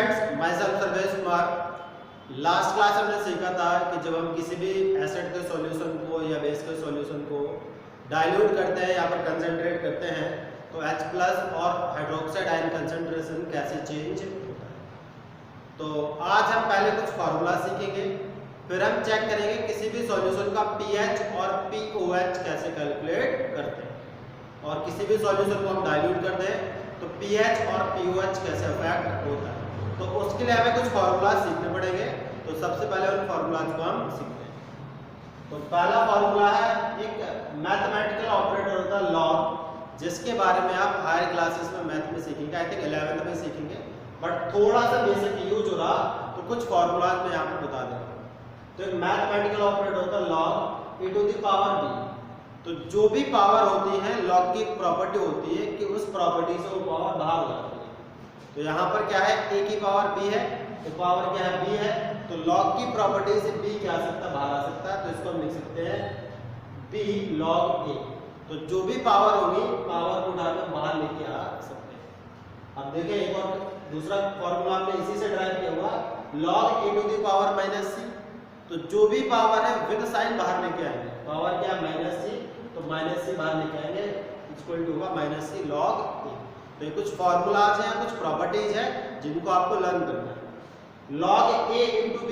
Friends, my self Sarvesh Kumar. Last class हमने सीखा था कि जब हम किसी भी एसिड के सॉल्यूशन को या बेस के सॉल्यूशन को डाइल्यूट करते हैं या पर कंसंट्रेट करते हैं तो H+ और हाइड्रोक्साइड आयन कंसंट्रेशन कैसे चेंज होता है। तो आज हम पहले कुछ फार्मूला सीखेंगे, फिर हम चेक करेंगे किसी भी सॉल्यूशन का pH और pOH कैसे कैलकुलेट करते हैं, और किसी भी सॉल्यूशन को हम डाइल्यूट कर दें तो pH और pOH कैसे अफेक्ट होता है। तो उसके लिए हमें कुछ फार्मूला सीखने पड़ेंगे। तो सबसे पहले उन फार्मूलाज को हम सीखते हैं। तो पहला फार्मूला है एक मैथमेटिकल ऑपरेटर होता है लॉग, जिसके बारे में आप हायर क्लासेस में मैथ में सीखेंगे, आई थिंक 11th में सीखेंगे, बट थोड़ा सा बेसिक यूज हो रहा तो कुछ फार्मूलाज में यहाँ पर बता दें। तो एक मैथमेटिकल ऑपरेटर होता है लॉग e⁻b। तो जो भी पावर होती है लॉग की प्रॉपर्टी होती है कि उस प्रॉपर्टी से वो पावर बाहर हो जाती है। तो यहाँ पर क्या है, a की पावर b है, तो पावर क्या है b है, तो लॉग की प्रॉपर्टी से b क्या आ सकता है, बाहर आ सकता है। तो इसको हम लिख सकते हैं b log a। तो जो भी पावर होगी पावर को उठाकर बाहर लेके आ सकते हैं। अब देखिए एक और दूसरा फॉर्मूला हमने इसी से ड्राइव किया हुआ, log a⁻ c। तो जो भी पावर है विद साइन बाहर लेके आएंगे, पावर क्या है -c, तो -c बाहर लेके आएंगे, इक्वल टू होगा -c log a। तो ये कुछ फार्मूलाज हैं, कुछ प्रॉपर्टीज हैं जिनको आपको लर्न करना है। log a into b,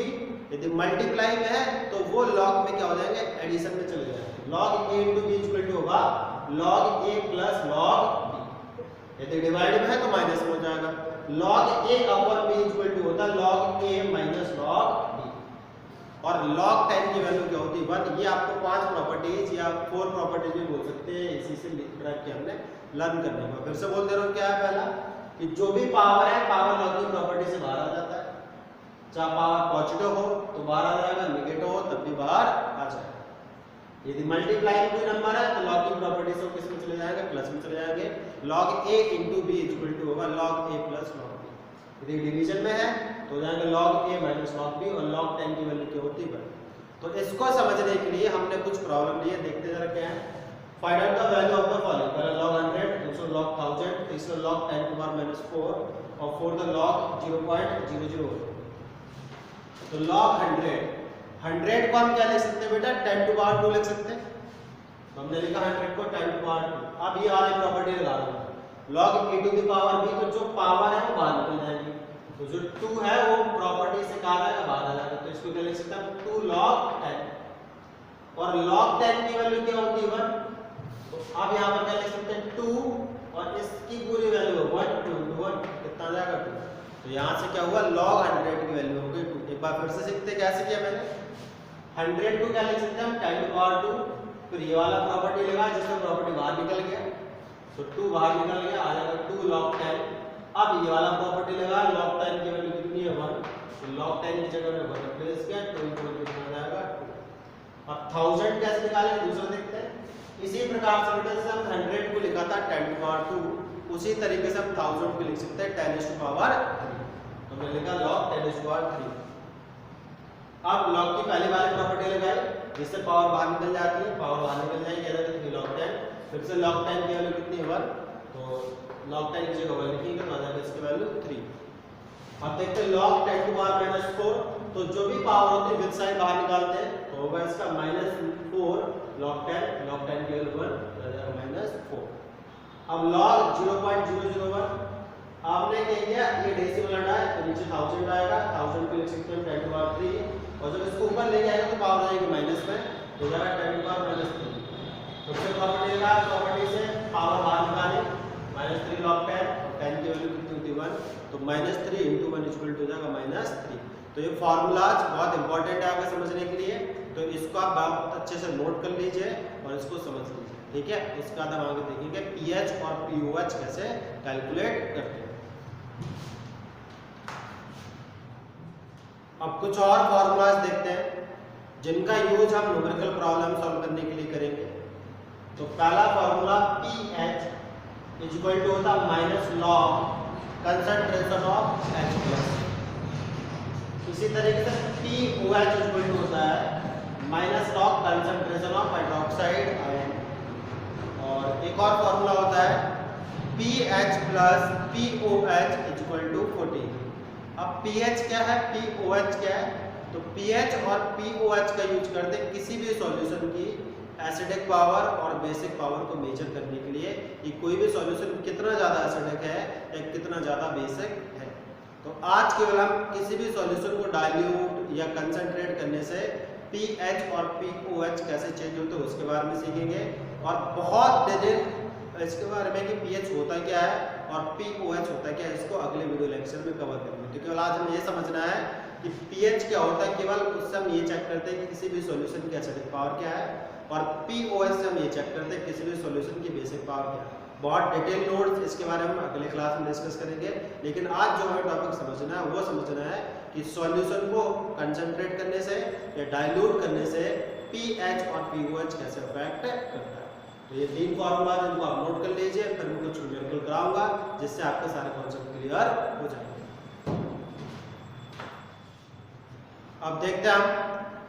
यदि मल्टीप्लाई में है तो वो log में क्या हो जाएंगे, एडिशन में चले जाएंगे। log a into b equal to होगा log a plus log b। यदि डिवाइड में है तो माइनस में हो जाएगा। log a upon b equal to होता है log a minus log b। और log 10 की वैल्यू क्या होती है 1। ये आपको 5 प्रॉपर्टीज या 4 प्रॉपर्टीज भी बोल सकते हैं, इसी से ड्राइव किया हमने लर्न करने को। फिर से बोल दे रहा हूँ, क्या है पहला कि जो भी पावर है पावर लॉग की प्रॉपर्टी से बाहर आ जाता है। चाहे पावर पॉजिटिव हो तो बाहर आ जाएगा, नेगेटिव हो तब भी बाहर आ जाएगा। यदि मल्टीप्लाई कोई नंबर है तो लॉग की प्रॉपर्टी से किस में चले जाएंगे, प्लस में चले जाएंगे। log a into b equal to होगा log a plus log b। यदि डिवीजन में है तो हो जाएगा log a minus log b, और log 10 की वैल्यू क्या होती है 1। तो इसको समझने के लिए हमने कुछ प्रॉब्लम लिए, देखते जरा क्या है। Find out the value of the following, पहला log 100, दूसरा log 1000, तीसरा log 10⁻⁻4 और फोर्थ log 0.001। तो log 100 को हम क्या लिख सकते हैं बेटा, 10⁻2 लिख सकते हैं। तो हमने लिखा 100 को 10⁻2। अब ये वाली प्रॉपर्टी लगा दूंगा, log a⁻b, तो जो पावर है वो बाहर निकल जाएगी, तो जो 2 है वो प्रॉपर्टी से कहा जाएगा बाहर आ जाएगा। तो इसको क्या लिख सकते हैं 2 log 10, और log 10 की वैल्यू क्या होती है 1। तो अब यहाँ पर क्या लिख सकते हैं 2, और इसकी पूरी वैल्यू 1 2 1 कितना आ जाएगा 2। तो यहाँ से क्या हुआ, log 100 की वैल्यू हो गई 2। एक बार फिर से सीखते कैसे किया मैंने। 100 को क्या लिख सकते हैं हम 10⁻2, फिर ये वाला प्रॉपर्टी लगा जिसमें प्रॉपर्टी बाहर निकल गया, तो 2 बाहर निकल गया, आ जाएगा 2 log 10। अब ये वाला प्रॉपर्टी लगा, log 10 की वैल्यू कितनी है 1, तो log 10 की जगह में 1 प्लेस किया, 2 कितना आ जाएगा 2। अब 1000 कैसे निकालेंगे दूसरा देखते हैं। इसी प्रकार से बेटा जैसे हम 100 को लिखा था 10⁻2, उसी तरीके से हम 1000 को लिख सकते हैं 10⁻3। तो हमने लिखा log 10⁻3। अब log की पहली वाली प्रॉपर्टी लगाई जिससे पावर बाहर निकल जाती है, पावर बाहर निकल जाएगी, कितनी log 10, फिर से log 10 की वैल्यू कितनी है 1, तो log 10 की जगह 1 लिखेंगे तो आ जाएगा इसकी वैल्यू 3। अब देखते हैं log 10⁻⁻4, तो जो भी पावर होती है विद साइन बाहर निकालते हैं तो होगा इसका -4 log 10 की वैल्यू 1 आ जाएगा -4। अब log 0.001, आपने क्या किया, ये डेसिमल हटाया तो नीचे 1000 आएगा, 1000 को लिख सकते हैं 10⁻3, और जब इसको ऊपर ले जाएगा तो पावर आएगी माइनस में, तो जाएगा 10⁻3। तो फिर प्रॉपर्टी लगा, प्रॉपर्टी से पावर बाहर निकाली -3 log 10, और 10 की वैल्यू कितनी होती है 1, तो -3 × 1 इक्वल टू हो जाएगा -3। तो ये फार्मूलाज बहुत इंपॉर्टेंट है आपको समझने के लिए, तो इसको आप बहुत अच्छे से नोट कर लीजिए और इसको समझ लीजिए, ठीक है। इसका बाद हम आगे देखेंगे pH और pOH कैसे कैलकुलेट करते हैं। अब कुछ और फार्मूलाज देखते हैं जिनका यूज हम न्यूमेरिकल प्रॉब्लम सॉल्व करने के लिए करेंगे। तो पहला फार्मूला pH इक्वल टू होता है -log कंसंट्रेशन ऑफ H+। इसी तरीके से pOH इक्वल टू होता है -log concentration of hydroxide ion. और एक और फार्मूला होता है pH plus pOH equal to 14। अब पीएच क्या है, पीओएच क्या है, तो पीएच और पीओएच का यूज करते हैं किसी भी सॉल्यूशन की एसिडिक पावर और बेसिक पावर को मेजर करने के लिए कि कोई भी सॉल्यूशन कितना ज़्यादा एसिडिक है या कितना ज़्यादा बेसिक है। तो आज केवल हम किसी भी सॉल्यूशन को डाइल्यूट या कंसंट्रेट करने से पीएच और पीओएच कैसे चेंज होते हैं उसके बारे में सीखेंगे, और बहुत डिटेल इसके बारे में कि पीएच होता क्या है और पीओएच होता क्या है, इसको अगले वीडियो लेक्चर में कवर करेंगे। तो केवल आज हमें ये समझना है कि पीएच क्या होता है, केवल उससे हम ये चेक करते हैं कि किसी भी सॉल्यूशन की एसिडिक पावर क्या है, और पीओएच से हम ये चेक करते हैं किसी भी सॉल्यूशन की बेसिक पावर क्या है। बहुत डिटेल नोट्स इसके बारे में हम अगले क्लास में डिस्कस करेंगे, लेकिन आज जो हमें टॉपिक समझना है वो समझना है कि सॉल्यूशन को कंसंट्रेट करने से या डाइल्यूट करने से पीएच और पीओएच कैसे अफेक्ट करता है। तो ये 3 फॉर्मूला जिनको आप नोट कर लीजिए, फिर मैं कुछ न्यूमेरिकल कराऊंगा जिससे आपके सारे कॉन्सेप्ट क्लियर हो जाएंगे। अब देखते हैं हम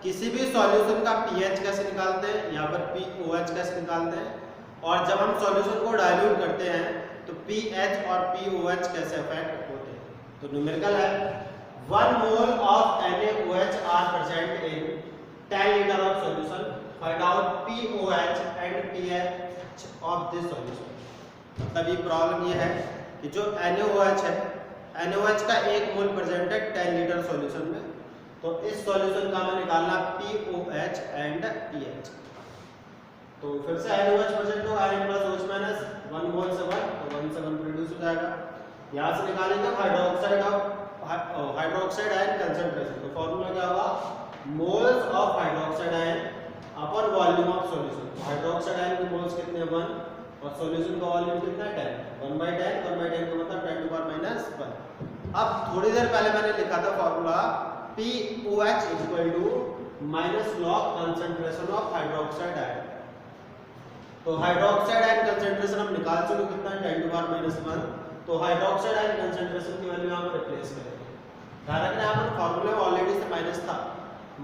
किसी भी सॉल्यूशन का पीएच कैसे निकालते हैं या फिर पीओएच कैसे निकालते हैं, और जब हम सॉल्यूशन को डाइल्यूट करते हैं तो पीएच और पीओएच कैसे अफेक्ट होते हैं। तो न्यूमेरिकल है 1 mole of NaOH are present in 10 litre of solution, find out pOH and pH of this solution. मतलब ये प्रॉब्लम ये है कि जो NaOH है, NaOH का 1 मोल प्रेजेंट है 10 लीटर सॉल्यूशन में, तो इस सॉल्यूशन का हमें निकालना पीओएच एंड पीएच। तो फिर से NaOH प्रेजेंट होगा N प्लस OH माइनस 1 मोल से 1, तो 1 से 1 प्रोड्यूस हो जाएगा। यहाँ से निकालेंगे हाइड्रोक्साइड आयन कंसंट्रेशन। तो फॉर्मूला क्या होगा, moles of hydroxide ion upon volume of solution. तो हाइड्रोक्साइड आयन के मोल्स कितने हैं 1, और सॉल्यूशन का वॉल्यूम कितना है 10, 1/10, 1/10 का मतलब 10 टू पावर माइनस 1। अब थोड़ी देर पहले मैंने लिखा था formula POH equal to minus log concentration of hydroxide ion. तो हाइड्रोक्साइड आयन कंसंट्रेशन हम निकाल चुके कितना है 10 टू पावर माइनस 1, तो हाइड्रोक्साइड आयन कंसंट्रेशन की वैल्यू यहाँ पर रिप्लेस करेंगे। ध्यान रखना यहाँ पर फॉर्मूले में ऑलरेडी से माइनस था,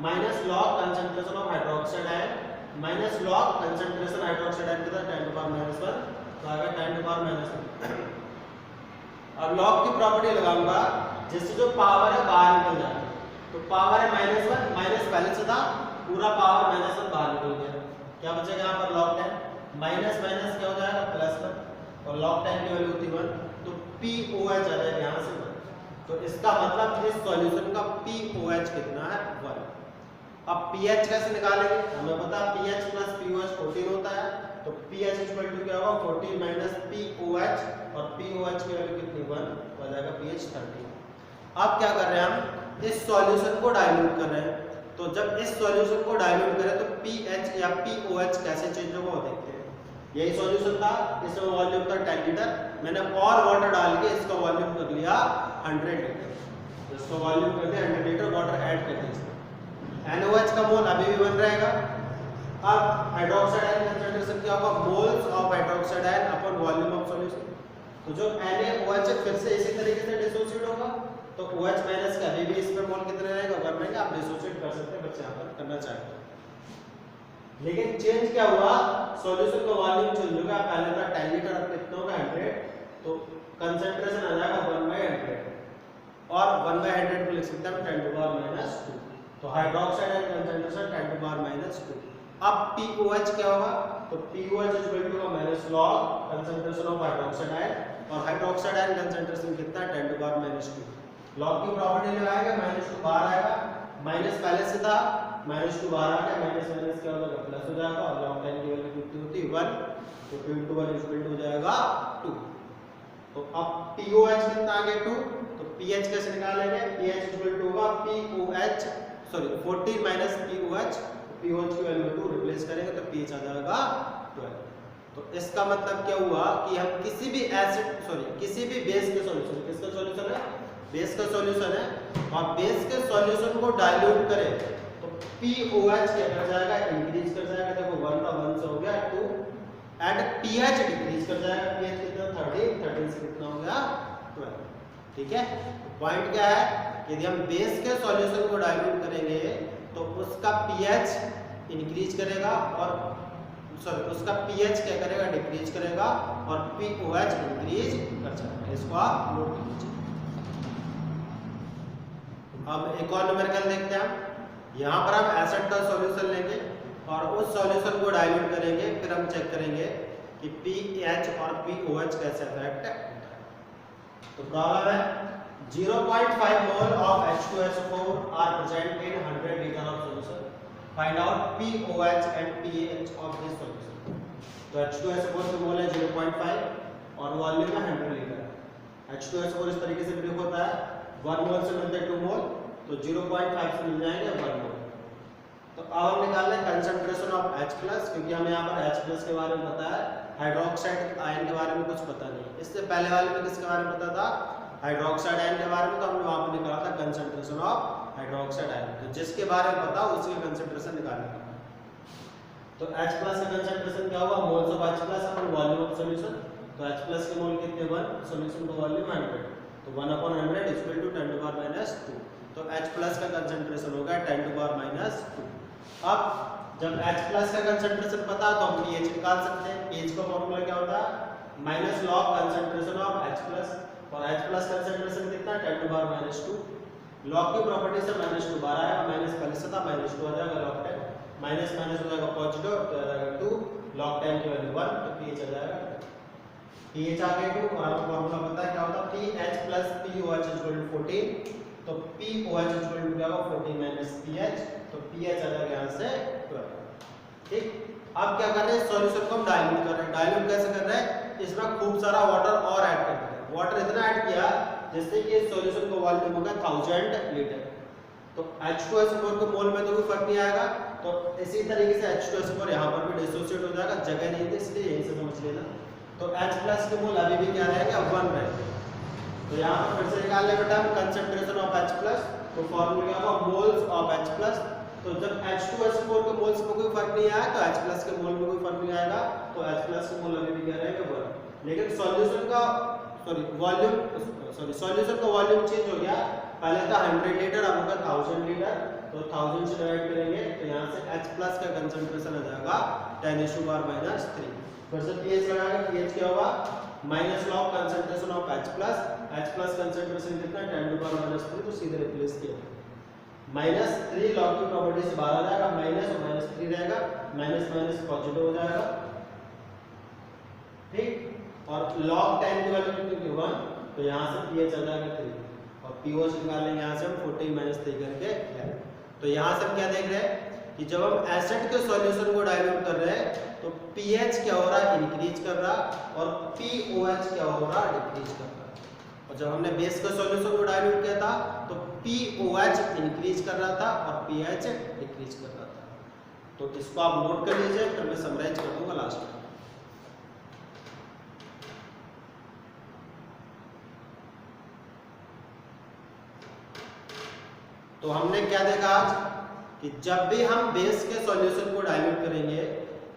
minus log concentration of hydroxide ion minus log concentration hydroxide ion कितना 10 टू पावर माइनस 1, तो आएगा 10 टू पावर माइनस 1। अब लॉग की प्रॉपर्टी लगाऊंगा जिससे जो पावर है बाहर निकल जाए, तो पावर है -1, माइनस पहले से था, पूरा पावर -1 बाहर निकल गया, क्या बचेगा यहाँ पर log 10, माइनस माइनस क्या हो जाएगा +1, और log 10 की वैल्यू होती 1, तो POH आ जाएगा यहाँ से 1। तो इसका मतलब इस सॉल्यूशन का POH कितना है 1। अब pH कैसे निकालेंगे, हमें पता है pH प्लस POH 14 होता है, तो pH इक्वल टू क्या होगा 14 माइनस POH, और POH की वैल्यू कितनी 1 हो जाएगा pH 13। अब क्या कर रहे हैं हम, इस सॉल्यूशन को डाइल्यूट कर रहे हैं, तो जब इस सॉल्यूशन को डाइल्यूट करें तो पीएच या पीओएच कैसे चेंज होगा वो देखते हैं। यही सॉल्यूशन था, इसमें वॉल्यूम था 10 लीटर, मैंने और वाटर डाल के इसका वॉल्यूम कर लिया 100 लीटर, तो इसका वॉल्यूम कर दिया 100 लीटर, वाटर ऐड कर दिया। NaOH का मोल अभी भी 1 रहेगा। अब हाइड्रोक्साइड आयन कंसंट्रेशन क्या होगा, moles of hydroxide ion upon volume of solution. तो जो NaOH फिर से इसी तरीके से डिसोसिएट होगा, तो OH माइनस का अभी भी इसमें मोल कितने रहेगा 1 रहेगा। आप डिसोसिएट कर सकते हैं, बच्चे यहाँ पर करना चाहते हैं, लेकिन चेंज क्या हुआ, सॉल्यूशन का वॉल्यूम चेंज होगा। पहले था 10 लीटर, अब कितना होगा 100, तो कंसंट्रेशन आ जाएगा 1/100, और 1/100 को लिख सकते हैं 10 टू पावर माइनस 2, तो hydroxide ion concentration 10 to power minus 2। अब POH क्या होगा, तो POH equal to minus log concentration of hydroxide ion, और हाइड्रोक्साइड आयन कंसंट्रेशन कितना 10 टू पावर माइनस 2। लॉग की प्रॉपर्टी लगाएगा, -2 बाहर आएगा, माइनस पहले से था, -2 बाहर आ गया, माइनस माइनस क्या हो जाएगा प्लस हो जाएगा, और log 10 की वैल्यू कितनी होती है 1, तो 2 into 1 इक्वल टू हो जाएगा 2। तो अब POH कितना आ गया 2, तो pH कैसे निकालेंगे, pH इक्वल टू होगा POH 14 माइनस POH, POH की वैल्यू 2 रिप्लेस करेंगे तो pH आ जाएगा 12। तो इसका मतलब क्या हुआ कि हम किसी भी किसी भी बेस के सॉल्यूशन, किसका सॉल्यूशन है, बेस का सॉल्यूशन है, और बेस के सॉल्यूशन को डाइल्यूट करें तो POH क्या कर जाएगा, इंक्रीज कर जाएगा। देखो 1 था, 1 से हो गया 2, एंड pH डिक्रीज कर जाएगा, pH कितना 13 से कितना हो गया 12। ठीक है, पॉइंट क्या है, यदि हम बेस के सॉल्यूशन को डाइल्यूट करेंगे तो उसका pH इंक्रीज करेगा, और उसका pH क्या करेगा, डिक्रीज करेगा, और POH इंक्रीज कर जाएगा। इसको आप नोट कीजिए। अब एक और न्यूमेरिकल देखते हैं हम। यहाँ पर हम एसिड का सॉल्यूशन लेंगे और उस सॉल्यूशन को डाइल्यूट करेंगे, फिर हम चेक करेंगे कि पीएच और पीओएच कैसे अफेक्ट है। तो प्रॉब्लम है 0.5 mole of H2SO4 are present in 100 litre of solution, find out pOH and pH of this solution. तो H2SO4 का मोल है 0.5 और वॉल्यूम है 100 लीटर। H2SO4 इस तरीके से ब्रेक होता है, 1 मोल से मिलते हैं 2 मोल, तो 0.5 से मिल जाएंगे 1 मोल। तो अब हम निकाल लें कंसंट्रेशन ऑफ H+, क्योंकि हमें यहाँ पर H+ के बारे में पता है, हाइड्रोक्साइड आयन के बारे में कुछ पता नहीं। इससे पहले वाले में किसके बारे में पता था? हाइड्रोक्साइड आयन के बारे में, तो हमने वहाँ पर निकाला था कंसंट्रेशन ऑफ हाइड्रोक्साइड आयन। तो जिसके बारे में पता उसके कंसंट्रेशन निकालना। तो H+ का कंसंट्रेशन क्या होगा? Moles of H+ upon volume of solution. तो H+ के मोल कितने? 1, सॉल्यूशन का वॉल्यूम 100, तो 1/100 इक्वल टू 10⁻²। तो H+ का कंसंट्रेशन होगा 10⁻²। अब जब H+ का कंसंट्रेशन पता तो हम pH निकाल सकते हैं। pH का फॉर्मूला क्या होता है? Minus log concentration of H+, और H+ कंसंट्रेशन कितना? 10⁻²। लॉग की प्रॉपर्टी से -2 12 आएगा, माइनस पहले से था, -2 आ जाएगा लॉग 10, माइनस माइनस हो जाएगा पॉजिटिव, तो आ जाएगा 2, लॉग 10 की वैल्यू 1, तो pH आ जाएगा 2। pH आ गया 2 और आपको फॉर्मूला पता है क्या होता है? pH + pOH = 14, तो pOH = क्या होगा? 14 - pH, तो pH आ जाएगा यहाँ से 12। ठीक, अब क्या कर रहे हैं? सॉल्यूशन को हम डाइल्यूट कर रहे हैं। डाइल्यूट कैसे कर रहे हैं? इसमें खूब सारा वाटर और ऐड कर रहे हैं। वाटर इतना ऐड किया जिससे कि इस सॉल्यूशन का वॉल्यूम होगा 1000 लीटर। तो H2SO4 के मोल में तो कोई फर्क नहीं आएगा, तो इसी तरीके से H2SO4 यहाँ पर भी डिसोसिएट हो जाएगा, जगह नहीं थी इसलिए यहीं से समझ लेना। तो H+ के मोल अभी भी क्या रहेगा? 1 रहेगा। तो यहाँ पर फिर से निकाल ले बेटा हम कंसंट्रेशन ऑफ H+, तो फॉर्मूला क्या होगा? Moles of H+। तो जब H2SO4 के मोल्स में कोई फर्क नहीं आया तो H+ के मोल में कोई फर्क नहीं आएगा, तो H+ के मोल अभी भी क्या रहेगा? 1। लेकिन सॉल्यूशन का सॉल्यूशन का वॉल्यूम चेंज हो गया। पहले था 100 लीटर, अब होगा 1000 लीटर, तो 1000 से डिवाइड करेंगे तो यहाँ से H+ का कंसंट्रेशन आ जाएगा 10⁻³ फिर से pH लगाएंगे। pH क्या होगा? Minus log concentration of H+ concentration कितना? 10⁻³ तो सीधे रिप्लेस किया, -3 लॉग की प्रॉपर्टी से बाहर आ जाएगा, माइनस और -3 रहेगा, माइनस माइनस पॉजिटिव हो जाएगा। ठीक, और log 10 की वैल्यू कितनी? 1, तो यहाँ से pH आ जाएगा 3 और pOH निकाल लेंगे यहाँ से हम 14 - 3 करके 11। तो यहाँ से हम क्या देख रहे हैं कि जब हम एसिड के सॉल्यूशन को डाइल्यूट कर रहे हैं तो pH क्या हो रहा है? इंक्रीज कर रहा, और pOH क्या हो रहा है? डिक्रीज कर रहा। और जब हमने बेस के सॉल्यूशन को डाइल्यूट किया था तो pOH इंक्रीज कर रहा था और pH डिक्रीज कर रहा था। तो इसको आप नोट कर लीजिए, फिर मैं समराइज कर दूंगा लास्ट में। तो हमने क्या देखा आज कि जब भी हम बेस के सॉल्यूशन को डाइल्यूट करेंगे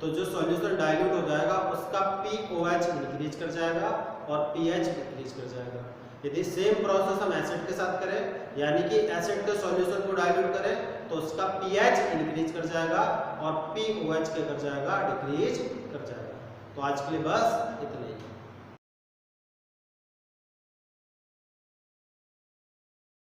तो जो सॉल्यूशन डाइल्यूट हो जाएगा उसका pOH इंक्रीज कर जाएगा और pH डिक्रीज कर जाएगा। यदि सेम प्रोसेस हम एसिड के साथ करें, यानी कि एसिड के सॉल्यूशन को डाइल्यूट करें तो उसका pH इंक्रीज कर जाएगा और pOH क्या कर जाएगा? डिक्रीज कर जाएगा। तो आज के लिए बस इतना ही।